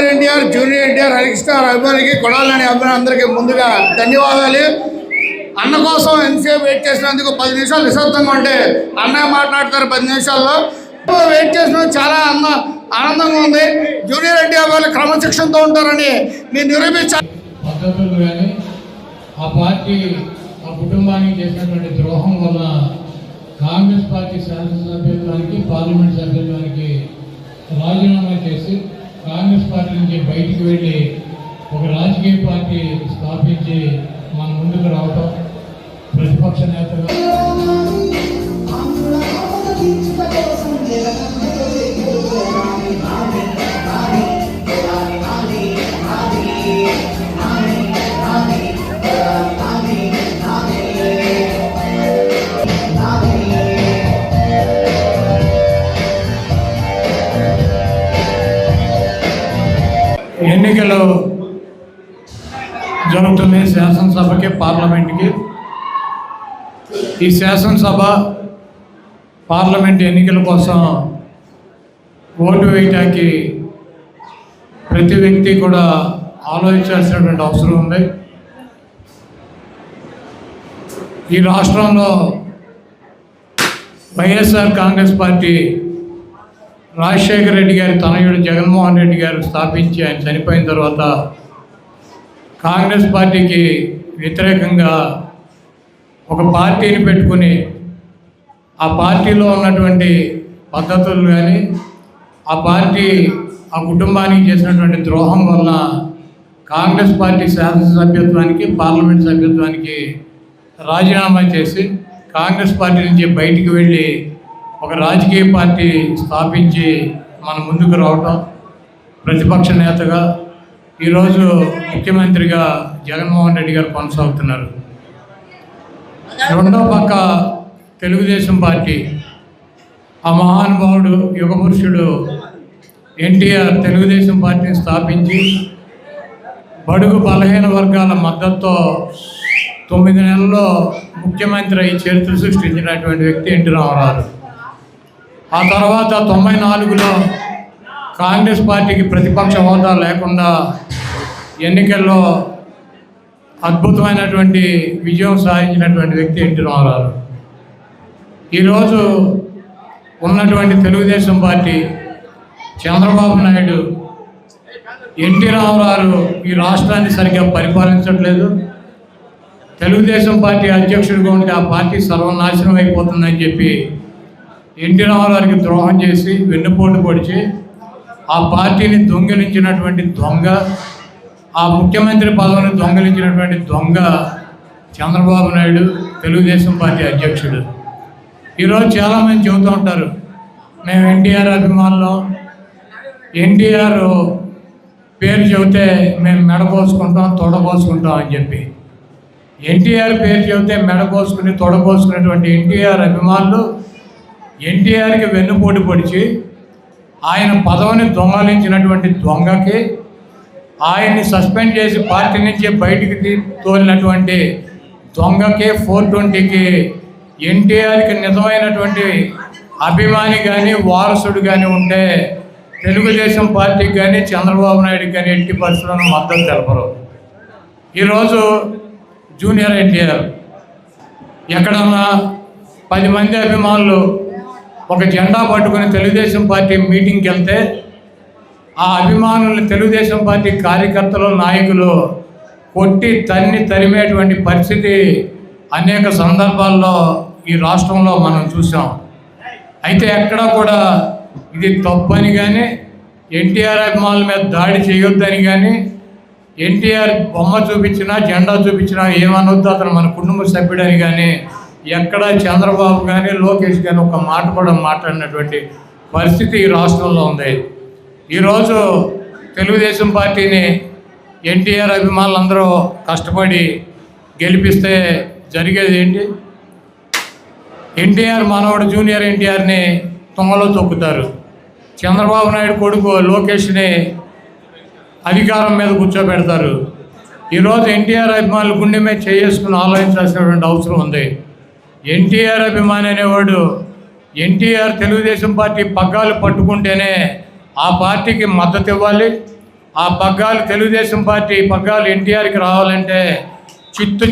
NTR junior NTR Harikrishna అభిమానికి కొడాలని అభిమాని అందరికీ ముందుగా ధన్యవాదాలు. అన్న కోసం ఎంతసేపు వెయిట్ చేసినందుకు 10 నిమిషాలు నిశ్శబ్దంగా ఉంటే అన్నయ్య మాట్లాడతారు 10 నిమిషాల్లో. వెయిట్ చేసిన చాలా ఆనందంగా ఉంది. జూనియర్ ఎన్టీఆర్ వాళ్ళు క్రమశిక్షణతో ఉంటారని మీరు నిరూపించారు. పద్ధతులు కానీ ఆ పార్టీ ఆ కుటుంబానికి చేసినటువంటి ద్రోహం వల్ల కాంగ్రెస్ పార్టీ శాసనసభ్యత్వానికి పార్లమెంట్ సభ్యత్వానికి రాజీనామా చేసి కాంగ్రెస్ పార్టీ నుంచి బయటికి వెళ్ళి ఒక రాజకీయ పార్టీ స్థాపించి మన ముందుకు రావటం, ప్రతిపక్ష నేతగా ఎన్నికలు జరుగుతున్నాయి శాసనసభకి, పార్లమెంట్కి. ఈ శాసనసభ పార్లమెంట్ ఎన్నికల కోసం ఓటు వేయటానికి ప్రతి వ్యక్తి కూడా ఆలోచించాల్సినటువంటి అవసరం ఉంది. ఈ రాష్ట్రంలో వైఎస్ఆర్ కాంగ్రెస్ పార్టీ రాజశేఖర రెడ్డి గారి తనయుడు జగన్మోహన్ రెడ్డి గారు స్థాపించి ఆయన చనిపోయిన తర్వాత కాంగ్రెస్ పార్టీకి వ్యతిరేకంగా ఒక పార్టీని పెట్టుకుని ఆ పార్టీలో ఉన్నటువంటి పద్ధతులు కానీ ఆ కుటుంబానికి చేసినటువంటి ద్రోహం వలన కాంగ్రెస్ పార్టీ శాసనసభ్యత్వానికి పార్లమెంట్ సభ్యత్వానికి రాజీనామా చేసి కాంగ్రెస్ పార్టీ నుంచి బయటికి వెళ్ళి ఒక రాజకీయ పార్టీ స్థాపించి మన ముందుకు రావటం, ప్రతిపక్ష నేతగా ఈరోజు ముఖ్యమంత్రిగా జగన్మోహన్ రెడ్డి గారు కొనసాగుతున్నారు. రెండో పక్క తెలుగుదేశం పార్టీ, ఆ మహానుభావుడు యుగపురుషుడు ఎన్టీఆర్ తెలుగుదేశం పార్టీని స్థాపించి బడుగు బలహీన వర్గాల మద్దతుతో 9 నెలల్లో ముఖ్యమంత్రి అయి చరిత్ర సృష్టించినటువంటి వ్యక్తి ఎన్టీ రామారావు. ఆ తర్వాత 94లో కాంగ్రెస్ పార్టీకి ప్రతిపక్ష హోదా లేకుండా ఎన్నికల్లో అద్భుతమైనటువంటి విజయం సాధించినటువంటి వ్యక్తి ఎన్టీ రామారావు. ఈరోజు ఉన్నటువంటి తెలుగుదేశం పార్టీ, చంద్రబాబు నాయుడు, ఎన్టీ రామారావు ఈ రాష్ట్రాన్ని సరిగ్గా పరిపాలించట్లేదు. తెలుగుదేశం పార్టీ అధ్యక్షుడిగా ఉంటే ఆ పార్టీ సర్వనాశనం అయిపోతుందని చెప్పి ఎన్టీ రామారావుకి ద్రోహం చేసి వెన్నుపోటు పొడిచి ఆ పార్టీని దొంగిలించినటువంటి దొంగ, ఆ ముఖ్యమంత్రి పదవిని దొంగిలించినటువంటి దొంగ చంద్రబాబు నాయుడు, తెలుగుదేశం పార్టీ అధ్యక్షుడు. ఈరోజు చాలామంది చెబుతూ ఉంటారు, మేము ఎన్టీఆర్ అభిమానులు, ఎన్టీఆర్ పేరు చెబితే మేము మెడకోసుకుంటాం, తొడకోసుకుంటాం అని చెప్పి. ఎన్టీఆర్ పేరు చెబితే మెడకోసుకుని తొడకోసుకునేటువంటి ఎన్టీఆర్ అభిమానులు ఎన్టీఆర్కి వెన్నుపోటు పొడిచి ఆయన పదవిని దొంగలించినటువంటి దొంగకి, ఆయన్ని సస్పెండ్ చేసి పార్టీ నుంచి బయటికి తోలినటువంటి దొంగకి, 420కి ఎన్టీఆర్కి నిజమైనటువంటి అభిమాని కానీ వారసుడు కానీ ఉంటే తెలుగుదేశం పార్టీకి కానీ చంద్రబాబు నాయుడుకి కానీ ఎట్టి పరిస్థితులను మద్దతు తెలపరు. ఈరోజు జూనియర్ ఎన్టీఆర్ ఎక్కడన్నా 10 మంది అభిమానులు ఒక జెండా పట్టుకుని తెలుగుదేశం పార్టీ మీటింగ్కి వెళ్తే ఆ అభిమానులను తెలుగుదేశం పార్టీ కార్యకర్తలు, నాయకులు కొట్టి తరిమేటువంటి పరిస్థితి అనేక సందర్భాల్లో ఈ రాష్ట్రంలో మనం చూసాం. అయితే ఎక్కడా కూడా ఇది తప్పని కానీ, ఎన్టీఆర్ అభిమానుల మీద దాడి చేయొద్దని కానీ, ఎన్టీఆర్ బొమ్మ చూపించినా జెండా చూపించినా ఏమనొద్దు, అతను మన కుటుంబ సభ్యుడని కానీ ఎక్కడ చంద్రబాబు కానీ లోకేష్ కానీ ఒక మాట కూడా మాట్లాడినటువంటి పరిస్థితి ఈ రాష్ట్రంలో ఉంది. ఈరోజు తెలుగుదేశం పార్టీని ఎన్టీఆర్ అభిమానులందరూ కష్టపడి గెలిపిస్తే జరిగేది ఏంటి? ఎన్టీఆర్ మనవడు జూనియర్ ఎన్టీఆర్ని తుంగలో తొక్కుతారు. చంద్రబాబు నాయుడు కొడుకు లోకేష్ని అధికారం మీద కూర్చోబెడతారు. ఈరోజు ఎన్టీఆర్ అభిమానులు గుండె మీద చేసుకుని ఆలోచించాల్సినటువంటి అవసరం ఉంది. ఎన్టీఆర్ అభిమాని అనేవాడు ఎన్టీఆర్ తెలుగుదేశం పార్టీ పగ్గాలు పట్టుకుంటేనే ఆ పార్టీకి మద్దతు ఇవ్వాలి. ఆ పగ్గాలు తెలుగుదేశం పార్టీ పగ్గాలు ఎన్టీఆర్కి రావాలంటే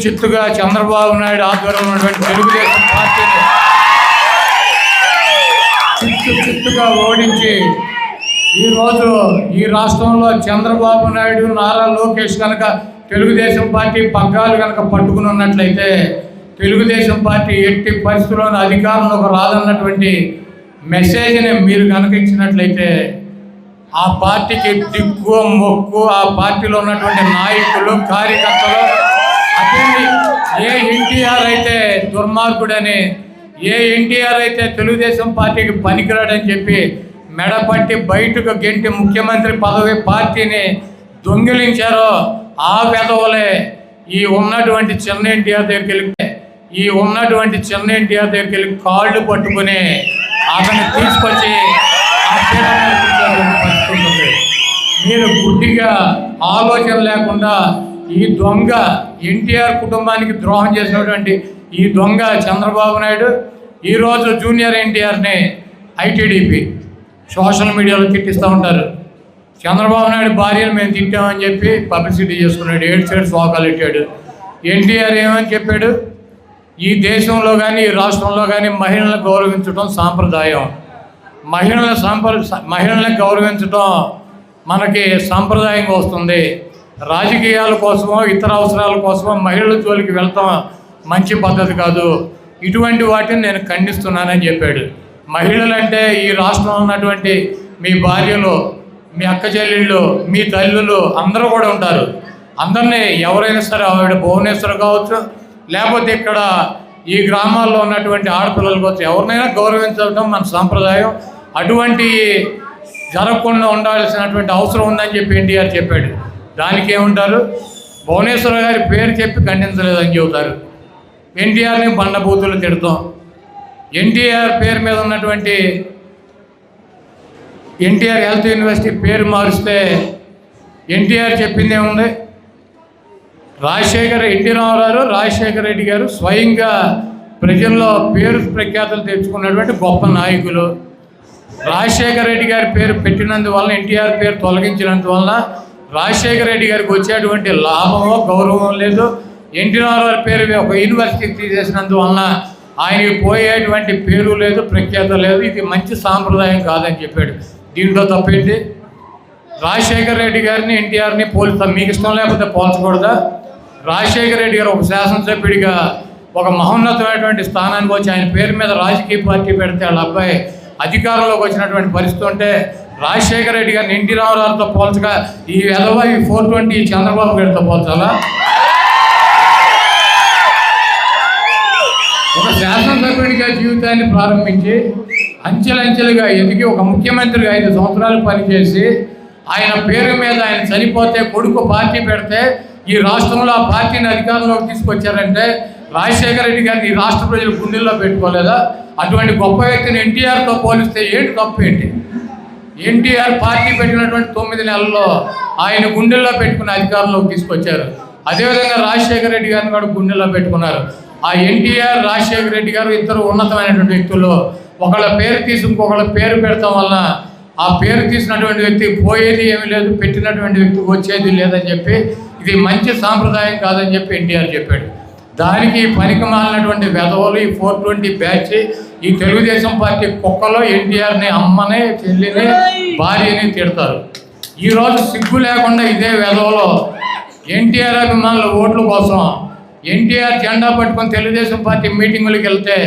చిత్తుగా చంద్రబాబు నాయుడు ఆధ్వర్యంలో ఉన్నటువంటి తెలుగుదేశం పార్టీని చిత్తుగా ఓడించి ఈరోజు ఈ రాష్ట్రంలో చంద్రబాబు నాయుడు నారా లోకేష్ కనుక తెలుగుదేశం పార్టీ పగ్గాలు కనుక పట్టుకుని ఉన్నట్లయితే తెలుగుదేశం పార్టీ ఎట్టి పరిస్థితుల్లోనూ అధికారంలోకి రాదన్నటువంటి మెసేజ్ని మీరు కనుక ఇచ్చినట్లయితే ఆ పార్టీకి దిక్కు మొక్కు ఆ పార్టీలో ఉన్నటువంటి నాయకులు కార్యకర్తలు అదే ఏ ఎన్టీఆర్ అయితే దుర్మార్గుడని ఏ ఎన్టీఆర్ అయితే తెలుగుదేశం పార్టీకి పనికిరాడని చెప్పి మెడపట్టి బయటకు గెంటి ముఖ్యమంత్రి పదవి పార్టీని దొంగిలించారో ఆ వెధవలే ఈ ఉన్నటువంటి చిన్న ఎన్టీఆర్ దగ్గరికి వెళ్ళి కాళ్ళు పట్టుకుని అతన్ని తీసుకొచ్చి మీరు గుడ్డిగా ఆలోచన లేకుండా ఈ దొంగ ఎన్టీఆర్ కుటుంబానికి ద్రోహం చేసినటువంటి ఈ దొంగ చంద్రబాబు నాయుడు ఈరోజు జూనియర్ ఎన్టీఆర్ని ఐటీడీపీ సోషల్ మీడియాలో తిట్టిస్తూ ఉంటారు. చంద్రబాబు నాయుడు భార్యను మేము తిట్టామని చెప్పి పబ్లిసిటీ చేసుకున్నాడు, 7 సైడ్ శోకాలు పెట్టాడు. ఎన్టీఆర్ ఏమని చెప్పాడు? ఈ దేశంలో కానీ ఈ రాష్ట్రంలో కానీ మహిళలను గౌరవించడం సాంప్రదాయం. మహిళలను గౌరవించడం మనకి సాంప్రదాయంగా వస్తుంది. రాజకీయాల కోసమో ఇతర అవసరాల కోసమో మహిళల జోలికి వెళ్తాం మంచి పద్ధతి కాదు. ఇటువంటి వాటిని నేను ఖండిస్తున్నానని చెప్పాడు. మహిళలంటే ఈ రాష్ట్రంలో ఉన్నటువంటి మీ భార్యలు, మీ అక్క చెల్లెళ్ళు, మీ తల్లులు అందరూ కూడా ఉంటారు. అందరినీ ఎవరైనా సరే ఆవిడ భువనేశ్వర్ కావచ్చు, లేకపోతే ఇక్కడ ఈ గ్రామాల్లో ఉన్నటువంటి ఆడపిల్లలు కావచ్చు, ఎవరినైనా గౌరవించడం మన సాంప్రదాయం. అటువంటి జరగకుండా ఉండాల్సినటువంటి అవసరం ఉందని చెప్పి ఎన్టీఆర్ చెప్పాడు. దానికి ఏముంటారు? భువనేశ్వర్ గారి పేరు చెప్పి ఖండించలేదని చెబుతారు. ఎన్టీఆర్ని బండబూతులు తిడతాం. ఎన్టీఆర్ పేరు మీద ఉన్నటువంటి ఎన్టీఆర్ హెల్త్ యూనివర్సిటీ పేరు మారుస్తే ఎన్టీఆర్ చెప్పింది ఏముంది? ఎన్టీ రామారావు రాజశేఖర రెడ్డి గారు స్వయంగా ప్రజల్లో పేరు ప్రఖ్యాతులు తెచ్చుకున్నటువంటి గొప్ప నాయకులు. రాజశేఖర రెడ్డి గారి పేరు పెట్టినందువల్ల, ఎన్టీఆర్ పేరు తొలగించినందువల్ల రాజశేఖర రెడ్డి గారికి వచ్చేటువంటి లాభమో గౌరవం లేదు. ఎన్టీ రామారావు పేరు ఒక యూనివర్సిటీ తీసేసినందువల్ల ఆయనకి పోయేటువంటి పేరు లేదు, ప్రఖ్యాత లేదు. ఇది మంచి సాంప్రదాయం కాదని చెప్పాడు. దీంట్లో తప్పేంటి? రాజశేఖర రెడ్డి గారిని ఎన్టీఆర్ని పోల్చుతాం. మీకు ఇష్టం లేకపోతే పోల్చకూడదా? రాజశేఖర రెడ్డి గారు ఒక శాసనసభ్యుడిగా ఒక మహోన్నతమైనటువంటి స్థానానికి వచ్చి ఆయన పేరు మీద రాజకీయ పార్టీ పెడితే వాళ్ళ అబ్బాయి అధికారంలోకి వచ్చినటువంటి పరిస్థితి ఉంటే రాజశేఖర రెడ్డి గారిని ఎన్టీ రామారావుతో పోల్చగా ఈ ఎదవ ఈ 420 చంద్రబాబు గారితో పోల్చాలా? ఒక శాసనసభ్యుడిగా జీవితాన్ని ప్రారంభించి అంచెలంచెలుగా ఎదిగి ఒక ముఖ్యమంత్రిగా 5 సంవత్సరాలు పనిచేసి ఆయన పేరు మీద ఆయన చనిపోతే కొడుకు పార్టీ పెడితే ఈ రాష్ట్రంలో ఆ పార్టీని అధికారంలోకి తీసుకొచ్చారంటే రాజశేఖర రెడ్డి గారిని ఈ రాష్ట్ర ప్రజలు గుండెల్లో పెట్టుకోలేదా? అటువంటి గొప్ప వ్యక్తిని ఎన్టీఆర్తో పోలిస్తే ఏంటి తప్పు ఏంటి? ఎన్టీఆర్ పార్టీ పెట్టినటువంటి 9 నెలల్లో ఆయన గుండెల్లో పెట్టుకుని అధికారంలోకి తీసుకొచ్చారు. అదేవిధంగా రాజశేఖర రెడ్డి గారిని కూడా గుండెల్లో పెట్టుకున్నారు. ఆ ఎన్టీఆర్ రాజశేఖర రెడ్డి గారు ఇద్దరు ఉన్నతమైనటువంటి వ్యక్తులు. ఒకళ్ళ పేరు తీసి ఇంకొకళ్ళ పేరు పెడతాం వలన ఆ పేరు తీసినటువంటి వ్యక్తికి పోయేది ఏమీ లేదు, పెట్టినటువంటి వ్యక్తికి వచ్చేది లేదని చెప్పి ఇది మంచి సాంప్రదాయం కాదని చెప్పి ఎన్టీఆర్ చెప్పాడు. దానికి పనికి మాలినటువంటి వెధవలు ఈ 420 బ్యాచ్ ఈ తెలుగుదేశం పార్టీ కుక్కలో ఎన్టీఆర్ని అమ్మని, చెల్లిని, భార్యని తిడతారు. ఈరోజు సిగ్గు లేకుండా ఇదే వెధవలో ఎన్టీఆర్ అభిమానుల ఓట్ల కోసం ఎన్టీఆర్ జెండా పట్టుకొని తెలుగుదేశం పార్టీ మీటింగులకు వెళ్తే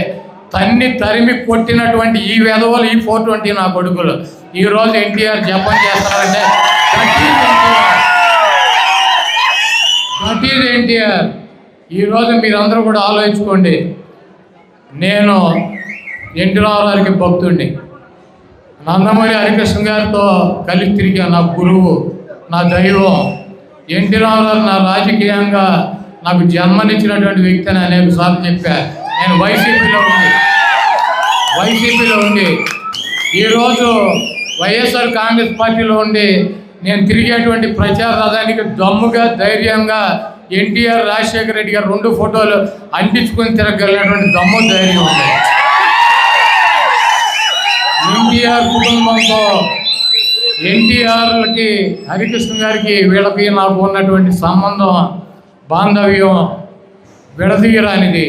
తరిమి కొట్టినటువంటి ఈ వెధవలు ఈ 420 నా కొడుకులు ఈరోజు ఎన్టీఆర్ జపం చేస్తారంటే దట్ ఈజ్ ఎన్టీఆర్. ఈరోజు మీరందరూ కూడా ఆలోచించుకోండి. నేను ఎన్టీ రామారావుకి భక్తుడిని. నందమూరి హరికృష్ణ గారితో కలిసి తిరిగా నా గురువు, నా దైవం. ఎన్టీ రామారావు నా రాజకీయంగా నాకు జన్మనిచ్చినటువంటి వ్యక్తి అని అనేక సార్లు చెప్పా. నేను వైసీపీలో ఉండి ఈరోజు వైఎస్ఆర్ కాంగ్రెస్ పార్టీలో ఉండి నేను తిరిగేటువంటి ప్రచార రథానికి దమ్ముగా ధైర్యంగా ఎన్టీఆర్ రాజశేఖర రెడ్డి గారు 2 ఫోటోలు అంటించుకొని తిరగలిగినటువంటి దమ్ము ధైర్యం ఉంది. ఎన్టీఆర్ కుటుంబంతో ఎన్టీఆర్లకి హరికృష్ణ గారికి వీళ్ళకి నాకు ఉన్నటువంటి సంబంధం బాంధవ్యం విడదీయరానిది.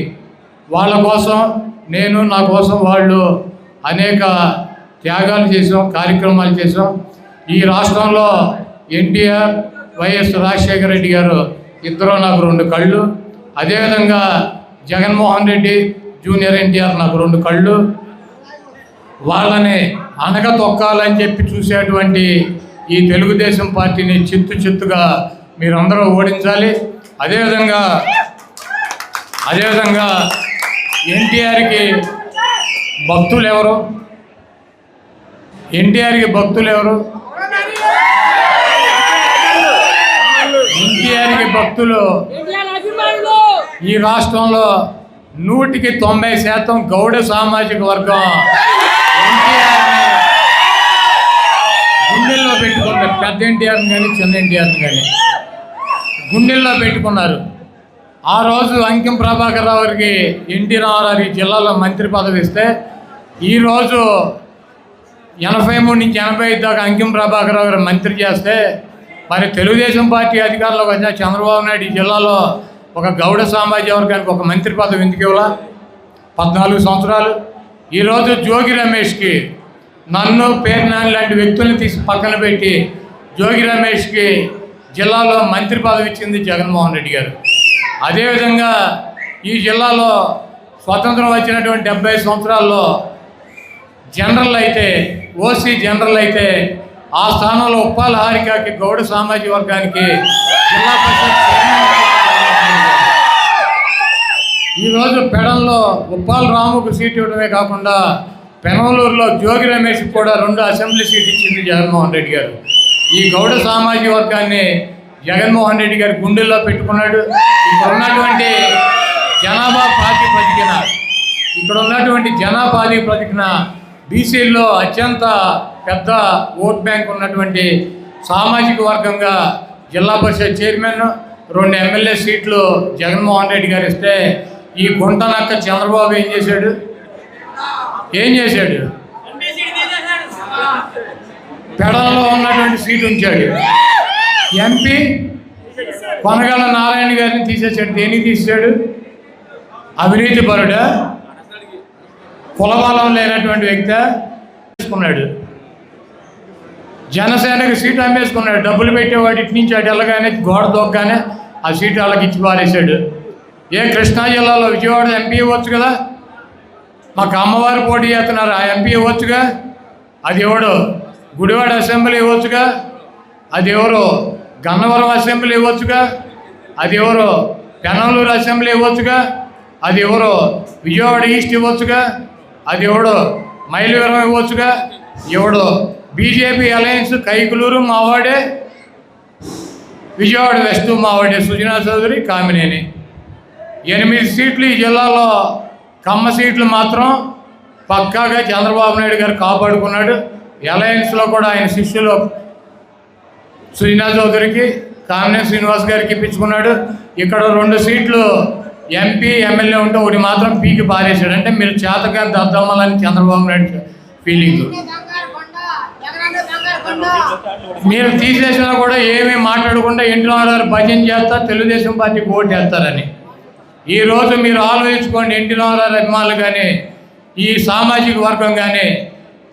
వాళ్ళ కోసం నేను, నా కోసం వాళ్ళు అనేక త్యాగాలు చేసాం, కార్యక్రమాలు చేసాం. ఈ రాష్ట్రంలో ఎన్టీఆర్, వైఎస్ రాజశేఖర రెడ్డి గారు ఇద్దరు నాకు 2 కళ్ళు. అదేవిధంగా జగన్మోహన్ రెడ్డి జూనియర్ ఎన్టీఆర్ నాకు 2 కళ్ళు. వాళ్ళని అనగతొక్కాలని చెప్పి చూసేటువంటి ఈ తెలుగుదేశం పార్టీని చిత్తుగా మీరందరూ ఓడించాలి. అదేవిధంగా ఎన్టీఆర్కి భక్తులు ఎవరు? ఎన్టీఆర్కి భక్తులు ఎవరు? ఎన్టీఆర్కి భక్తులు ఈ రాష్ట్రంలో 100% గౌడ సామాజిక వర్గం ఎన్టీఆర్ని గుండెల్లో పెట్టుకున్నారు. పెద్ద ఎన్టీఆర్ని కానీ చిన్న ఎన్టీఆర్ని కానీ గుండెల్లో పెట్టుకున్నారు. ఆ రోజు అంకిం ప్రభాకర్ రావు గారికి ఎన్టీ రామారావు జిల్లాలో మంత్రి పదవి ఇస్తే ఈరోజు 83 నుంచి 85 దాకా అంకిం ప్రభాకర్ రావు గారు మంత్రి చేస్తే మరి తెలుగుదేశం పార్టీ అధికారంలోకి వచ్చిన చంద్రబాబు నాయుడు ఈ జిల్లాలో ఒక గౌడ సామాజిక వర్గానికి ఒక మంత్రి పదవి ఎందుకు ఇవ్వాల? 14 సంవత్సరాలు. ఈరోజు జోగి రమేష్కి, నన్ను, పేర్నాని లాంటి వ్యక్తులను తీసి పక్కన పెట్టి జోగి రమేష్కి జిల్లాలో మంత్రి పదవి ఇచ్చింది జగన్మోహన్ రెడ్డి గారు. అదేవిధంగా ఈ జిల్లాలో స్వతంత్రం వచ్చినటువంటి 70 సంవత్సరాల్లో జనరల్ అయితే, ఓసీ జనరల్ అయితే ఆ స్థానంలో ఉప్పాల హారికకి గౌడ సామాజిక వర్గానికి జిల్లా పరిషత్ ఈరోజు పెడంలో ఉప్పాల రాముకు సీట్ ఇవ్వడమే కాకుండా పెనమలూరులో జోగి రమేష్కి కూడా 2 అసెంబ్లీ సీట్ ఇచ్చింది జగన్మోహన్ రెడ్డి గారు. ఈ గౌడ సామాజిక వర్గాన్ని జగన్మోహన్ రెడ్డి గారి గుండెల్లో పెట్టుకున్నాడు. ఇక్కడ ఉన్నటువంటి జనాభా ప్రాతిపదికన బీసీల్లో అత్యంత పెద్ద ఓట్ బ్యాంక్ ఉన్నటువంటి సామాజిక వర్గంగా జిల్లా పరిషత్ చైర్మన్, 2 ఎమ్మెల్యే సీట్లు జగన్మోహన్ రెడ్డి గారు ఇస్తే ఈ గుంటనక్క చంద్రబాబు ఏం చేశాడు? పెడల్లో ఉన్నటువంటి సీటు ఉంచాడు. ఎంపీ కొనగల నారాయణ గారిని తీసేసాడు. దేనికి తీసాడు? అవినీతి పరుడా? కులబలం లేనటువంటి వ్యక్తి తీసుకున్నాడు. జనసేనకి సీటు అమ్మేసుకున్నాడు. డబ్బులు పెట్టేవాడు ఇటు నుంచి అటు వెళ్ళగానే గోడ దొక్కగానే ఆ సీటు వాళ్ళకి ఇచ్చి పారేశాడు. కృష్ణా జిల్లాలో విజయవాడ ఎంపీ ఇవ్వచ్చు కదా, మాకు అమ్మవారు పోటీ చేస్తున్నారు, ఆ ఎంపీ ఇవ్వచ్చుగా. అది ఎవడు? గుడివాడ అసెంబ్లీ ఇవ్వచ్చుగా. అది ఎవరు? గన్నవరం అసెంబ్లీ ఇవ్వచ్చుగా. అది ఎవరు? పెనమలూరు అసెంబ్లీ ఇవ్వచ్చుగా. అది ఎవరు? విజయవాడ ఈస్ట్ ఇవ్వచ్చుగా. అది ఎవడు? మైలవరం ఇవ్వచ్చుగా. ఎవడు? బీజేపీ అలయన్స్ కైకులూరు మావాడే, విజయవాడ వెస్ట్ మావాడే, సుజనా చౌదరి, కామినేని. 8 సీట్లు ఈ జిల్లాలో. కమ్మ సీట్లు మాత్రం పక్కాగా చంద్రబాబు నాయుడు గారు కాపాడుకున్నాడు. అలయన్స్లో కూడా ఆయన శిష్యులు సుజనా చౌదరికి, కామినేని శ్రీనివాస్ గారికి ఇప్పించుకున్నాడు. ఇక్కడ 2 సీట్లు ఎంపీ, ఎమ్మెల్యే ఉంటే ఒకటి మాత్రం పీకి పారేశాడు. అంటే మీరు చేతగా దద్దమ్మలని చంద్రబాబు నాయుడు ఫీలింగ్. మీరు తీసేసినా కూడా ఏమీ మాట్లాడకుండా ఎన్టీ రామారావు భజన చేస్తారు, తెలుగుదేశం పార్టీకి ఓటు వేస్తారని. ఈరోజు మీరు ఆలోచించుకోండి, ఎన్టీ రామారావు అభిమానులు కానీ ఈ సామాజిక వర్గం కానీ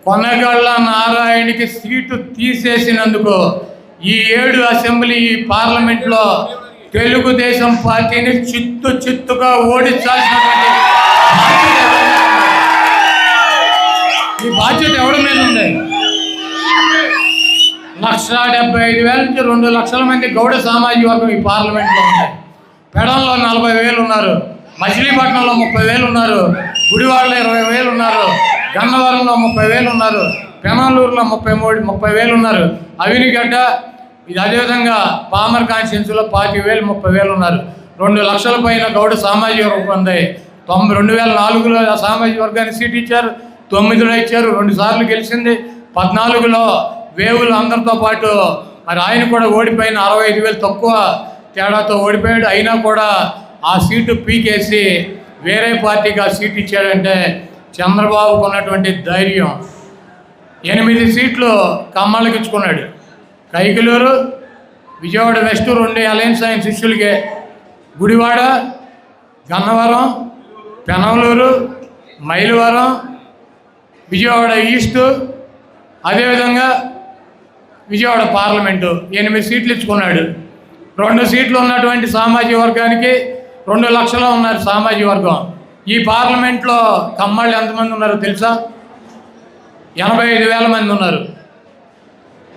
కొనగళ్ళ నారాయణకి సీటు తీసేసినందుకు ఈ 7 అసెంబ్లీ పార్లమెంట్లో తెలుగుదేశం పార్టీని చిత్తుగా ఓడించాల్సినటువంటి ఈ బాధ్యత ఎవరి మీద ఉంది? 1,75,000 నుంచి 2 లక్షల మంది గౌడ సామాజిక వర్గం ఈ పార్లమెంట్లో ఉంది. పెడంలో 40,000 ఉన్నారు, మచిలీపట్నంలో 30,000 ఉన్నారు, గుడివాడలో 20,000 ఉన్నారు, గన్నవరంలో 30,000 ఉన్నారు, పెనమలూరులో 30,000 ఉన్నారు, అవినిగడ్డ ఇది అదేవిధంగా పామర్ కాన్స్టిట్యున్సీలో 25,000 30,000 ఉన్నారు. 2 లక్షల పైన గౌడ సామాజిక వర్గం ఉంది. 2004లో సామాజిక వర్గానికి సీట్ ఇచ్చారు, 9లో ఇచ్చారు, 2 సార్లు గెలిచింది. 14లో వేవులు అందరితో పాటు మరి ఆయన కూడా ఓడిపోయిన 65,000 తక్కువ తేడాతో ఓడిపోయాడు. అయినా కూడా ఆ సీటు పీకేసి వేరే పార్టీకి ఆ సీటు ఇచ్చాడంటే చంద్రబాబుకు ఉన్నటువంటి ధైర్యం. 8 సీట్లు కమ్మాళ్ళకి ఇచ్చుకున్నాడు. కైకలూరు, విజయవాడ వెస్ట్ 2 అలయన్స్ ఆయన శిష్యులకే, గుడివాడ, గన్నవరం, పెనమలూరు, మైలవరం, విజయవాడ ఈస్టు, అదేవిధంగా విజయవాడ పార్లమెంటు 8 సీట్లు ఇచ్చుకున్నాడు. 2 సీట్లు ఉన్నటువంటి సామాజిక వర్గానికి 2 లక్షలు ఉన్నారు సామాజిక వర్గం. ఈ పార్లమెంట్లో కమ్మాళ్ళు ఎంతమంది ఉన్నారో తెలుసా? 85,000 మంది ఉన్నారు.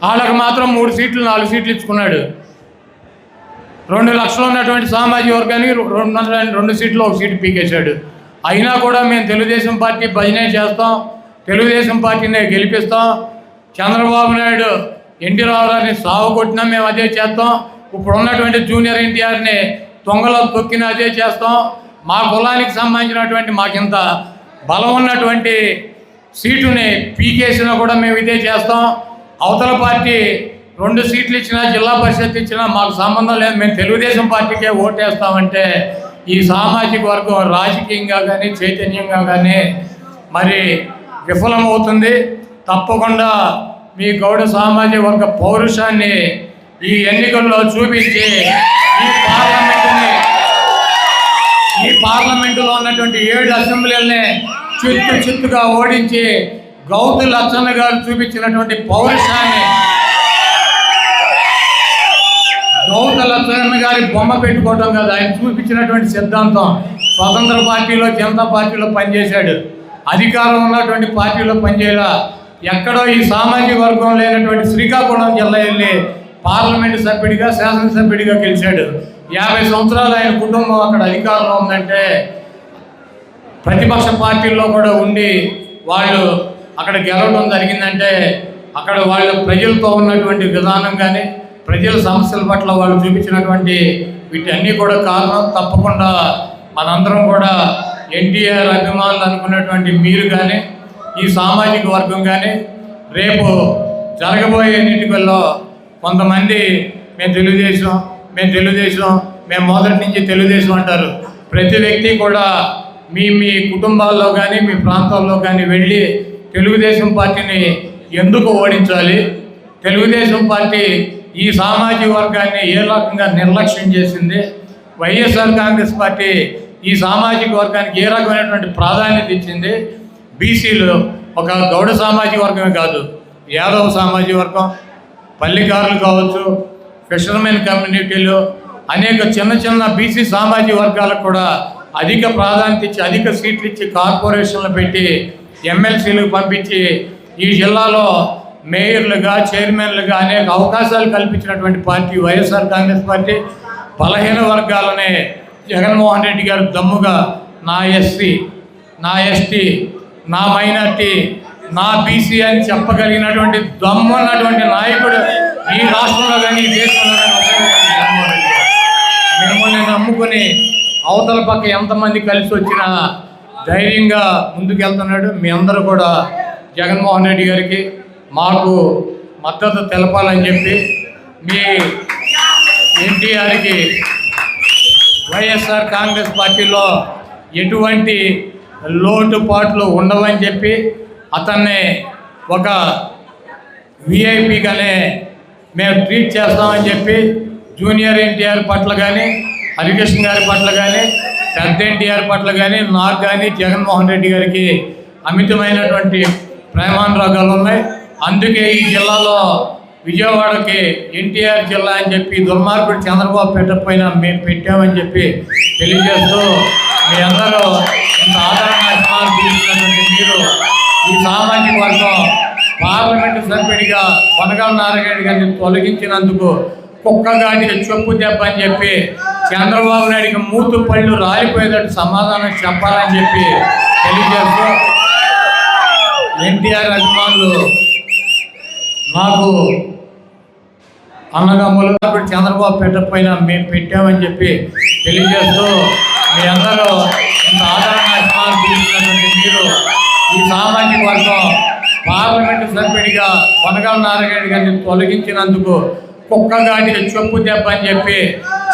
వాళ్ళకి మాత్రం 3 సీట్లు 4 సీట్లు ఇచ్చుకున్నాడు. 2 లక్షలు ఉన్నటువంటి సామాజిక వర్గానికి 2 సీట్లు 1 సీటు పీకేశాడు. అయినా కూడా మేము తెలుగుదేశం పార్టీ భజనే చేస్తాం, తెలుగుదేశం పార్టీనే గెలిపిస్తాం, చంద్రబాబు నాయుడు ఎన్టీ రామారావుని సాగు కొట్టినా మేము అదే చేస్తాం, ఇప్పుడు ఉన్నటువంటి జూనియర్ ఎన్టీఆర్ని తొంగలో తొక్కినా అదే చేస్తాం, మా కులానికి సంబంధించినటువంటి మాకింత బలం ఉన్నటువంటి సీటుని పీకేసినా కూడా మేము ఇదే చేస్తాం, అవతల పార్టీ 2 సీట్లు ఇచ్చినా జిల్లా పరిషత్ ఇచ్చినా మాకు సంబంధం లేదు, మేము తెలుగుదేశం పార్టీకే ఓటేస్తామంటే ఈ సామాజిక వర్గం రాజకీయంగా కానీ చైతన్యంగా కానీ మరి విఫలమవుతుంది. తప్పకుండా మీ గౌడ సామాజిక వర్గ పౌరుషాన్ని ఈ ఎన్నికల్లో చూపించి ఈ పార్లమెంటులో ఉన్నటువంటి 7 అసెంబ్లీలని చిత్తుగా ఓడించి గౌతు లచ్చన్న గారు చూపించినటువంటి పౌరుషాన్ని, గౌతు లచ్చన్న గారి బొమ్మ పెట్టుకోవటం కాదు, ఆయన చూపించినటువంటి సిద్ధాంతం. స్వతంత్ర పార్టీలో జనతా పార్టీలో పనిచేశాడు, అధికారం ఉన్నటువంటి పార్టీలో పనిచేయాల. ఎక్కడో ఈ సామాజిక వర్గం లేనటువంటి శ్రీకాకుళం జిల్లా వెళ్ళి పార్లమెంటు సభ్యుడిగా శాసనసభ్యుడిగా గెలిచాడు. 50 సంవత్సరాలు ఆయన కుటుంబం అక్కడ అధికారంలో ఉందంటే ప్రతిపక్ష పార్టీల్లో కూడా ఉండి వాళ్ళు అక్కడ గెలవడం జరిగిందంటే అక్కడ వాళ్ళు ప్రజలతో ఉన్నటువంటి విధానం కానీ ప్రజల సమస్యల పట్ల వాళ్ళు చూపించినటువంటి వీటన్నీ కూడా కారణం. తప్పకుండా మనందరం కూడా ఎన్టీఆర్ అభిమానులు అనుకున్నటువంటి మీరు కానీ ఈ సామాజిక వర్గం కానీ రేపు జరగబోయే ఎన్నికల్లో కొంతమంది మేము తెలుగుదేశం మేము మొదటి నుంచి తెలుగుదేశం అంటారు. ప్రతి వ్యక్తి కూడా మీ కుటుంబాల్లో కానీ మీ ప్రాంతాల్లో కానీ వెళ్ళి తెలుగుదేశం పార్టీని ఎందుకు ఓడించాలి, తెలుగుదేశం పార్టీ ఈ సామాజిక వర్గాన్ని ఏ రకంగా నిర్లక్ష్యం చేసింది, వైఎస్ఆర్ కాంగ్రెస్ పార్టీ ఈ సామాజిక వర్గానికి ఏ రకమైనటువంటి ప్రాధాన్యత ఇచ్చింది, బీసీలు ఒక గౌడ సామాజిక వర్గమే కాదు, యాదవ సామాజిక వర్గం, పల్లికారులు కావచ్చు, ఫిషర్మెన్ కమ్యూనిటీలు, అనేక చిన్న బీసీ సామాజిక వర్గాలకు కూడా అధిక ప్రాధాన్యత ఇచ్చి అధిక సీట్లు ఇచ్చి కార్పొరేషన్లు పెట్టి ఎమ్మెల్సీలకు పంపించి ఈ జిల్లాలో మేయర్లుగా చైర్మన్లుగా అనేక అవకాశాలు కల్పించినటువంటి పార్టీ వైఎస్ఆర్ కాంగ్రెస్ పార్టీ. బలహీన వర్గాలనే జగన్మోహన్ రెడ్డి గారు దమ్ముగా నా ఎస్సీ, నా ఎస్టీ, నా మైనార్టీ, నా బీసీ అని చెప్పగలిగినటువంటి దమ్ము ఉన్నటువంటి నాయకుడు ఈ రాష్ట్రంలో కానీ ఈ దేశంలో కానీ మిమ్మల్ని నమ్ముకొని అవతల పక్క ఎంతమంది కలిసి వచ్చినా ధైర్యంగా ముందుకెళ్తున్నాడు. మీ అందరూ కూడా జగన్మోహన్ రెడ్డి గారికి మాకు మద్దతు తెలపాలని చెప్పి మీ ఎన్టీఆర్కి వైఎస్ఆర్ కాంగ్రెస్ పార్టీలో ఎటువంటి లోటుపాట్లు ఉండవని చెప్పి అతన్ని ఒక విఐపిగానే మేము ట్రీట్ చేస్తామని చెప్పి జూనియర్ ఎన్టీఆర్ పట్ల కానీ హరికృష్ణ గారి పట్ల కానీ పెద్ద ఎన్టీఆర్ పట్ల కానీ నాకు కానీ జగన్మోహన్ రెడ్డి గారికి అమితమైనటువంటి ప్రేమానురాగాలు ఉన్నాయి. అందుకే ఈ జిల్లాలో విజయవాడకి ఎన్టీఆర్ జిల్లా అని చెప్పి దుర్మార్గుడు చంద్రబాబు పెట్టకపోయినా మేము పెట్టామని చెప్పి తెలియజేస్తూ మీ అందరూ ఇంత ఆదరణ ఇస్తున్నటువంటి మీరు ఈ సామాజిక వర్గం పార్లమెంటు సభ్యుడిగా కొనగల నారాయణ గారిని తొలగించినందుకు కుక్కగాడికి చెప్పు దెబ్బ అని చెప్పి చంద్రబాబు నాయుడికి మూతు పళ్ళు రాలిపోయేటట్టు సమాధానం చెప్పాలని చెప్పి తెలియజేస్తూ ఎన్టీఆర్ అభిమానులు నాకు అన్నదమ్ములు చంద్రబాబు పెట్టకపోయినా మేము పెట్టామని చెప్పి తెలియజేస్తూ మీ అందరూ ఇంత ఆదరణ ఇస్తున్నటువంటి మీరు ఈ సామాజిక వర్గం పార్లమెంటు శాసనసభ్యుడిగా కొనగల నారాయణ గారిని తొలగించినందుకు కుక్కగాడికి చెప్పు దెబ్బ అని చెప్పి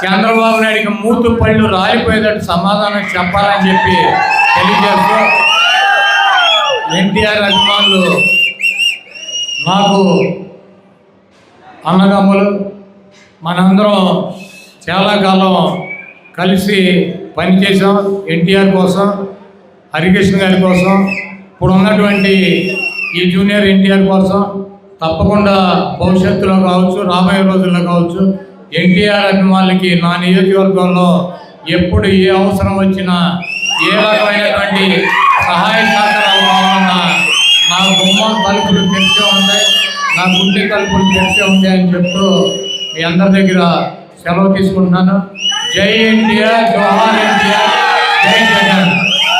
చంద్రబాబు నాయుడికి మూతు పళ్ళు రాలిపోయేటట్టు సమాధానం చెప్పాలని చెప్పి తెలియజేస్తూ ఎన్టీఆర్ అభిమానులు నాకు అన్నదమ్ములు, మనందరం చాలా కాలం కలిసి పనిచేసాం. ఎన్టీఆర్ కోసం, హరికృష్ణ గారి కోసం, ఇప్పుడు ఉన్నటువంటి ఈ జూనియర్ ఎన్టీఆర్ కోసం తప్పకుండా భవిష్యత్తులో కావచ్చు, రాబోయే రోజుల్లో కావచ్చు, ఎన్టీఆర్ అభిమానులకి నా నియోజకవర్గంలో ఎప్పుడు ఏ అవసరం వచ్చినా ఏ రకమైనటువంటి సహాయ సహకారాలు కావాలన్నా నా గుమ్మం తలుపులు తెరిచే ఉంటాయి, నా గుండె తలుపులు తెరిచే ఉంటాయని చెప్తూ మీ అందరి దగ్గర సెలవు తీసుకుంటున్నాను. జై ఎన్టీఆర్, జోహార్ ఎన్టీఆర్, జై జగన్.